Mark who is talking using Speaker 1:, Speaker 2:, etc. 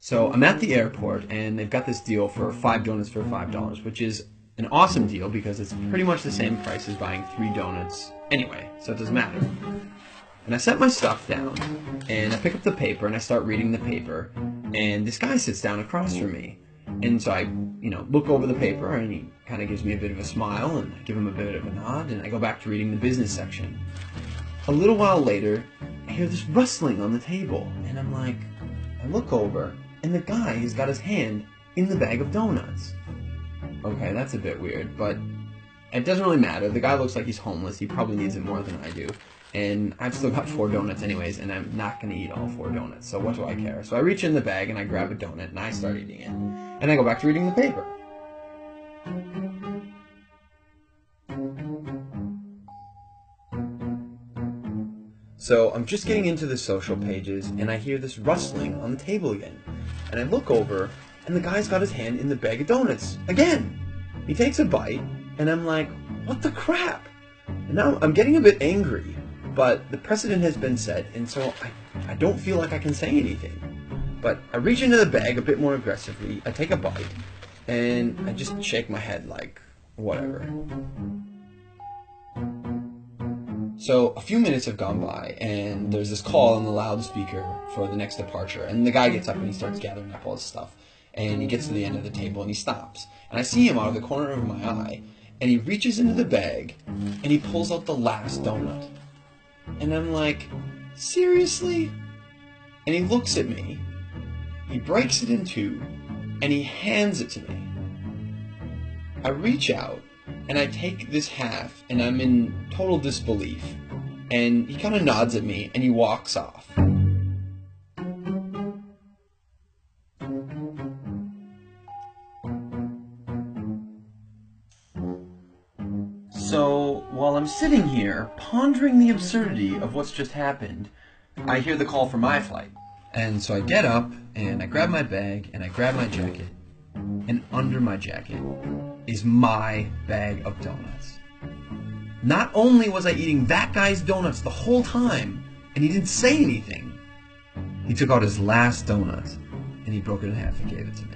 Speaker 1: So I'm at the airport, and they've got this deal for 5 donuts for $5, which is an awesome deal because it's pretty much the same price as buying 3 donuts anyway, so it doesn't matter. And I set my stuff down, and I pick up the paper, and I start reading the paper, and this guy sits down across from me. And so I, look over the paper, and he kind of gives me a bit of a smile, and I give him a bit of a nod, and I go back to reading the business section. A little while later, I hear this rustling on the table, and I look over, and the guy has got his hand in the bag of donuts. Okay, that's a bit weird, but it doesn't really matter. The guy looks like he's homeless. He probably needs it more than I do. And I've still got 4 donuts anyways, and I'm not going to eat all 4 donuts, so what do I care? So I reach in the bag, and I grab a donut, and I start eating it. And I go back to reading the paper. So I'm just getting into the social pages, and I hear this rustling on the table again. And I look over, and the guy's got his hand in the bag of donuts again. He takes a bite, and I'm like, what the crap? And now I'm getting a bit angry, but the precedent has been set, and so I don't feel like I can say anything. But I reach into the bag a bit more aggressively, I take a bite, and I just shake my head like, whatever. So a few minutes have gone by, and there's this call on the loudspeaker for the next departure, and the guy gets up and he starts gathering up all his stuff, and he gets to the end of the table and he stops. And I see him out of the corner of my eye, and he reaches into the bag, and he pulls out the last donut. And I'm like, seriously? And he looks at me, he breaks it in two, and he hands it to me. I reach out, and I take this half, and I'm in total disbelief. And he kind of nods at me, and he walks off. So, while I'm sitting here, pondering the absurdity of what's just happened, I hear the call for my flight. And so I get up, and I grab my bag, and I grab my jacket, and under my jacket is my bag of donuts. Not only was I eating that guy's donuts the whole time, and he didn't say anything, he took out his last donut, and he broke it in half and gave it to me.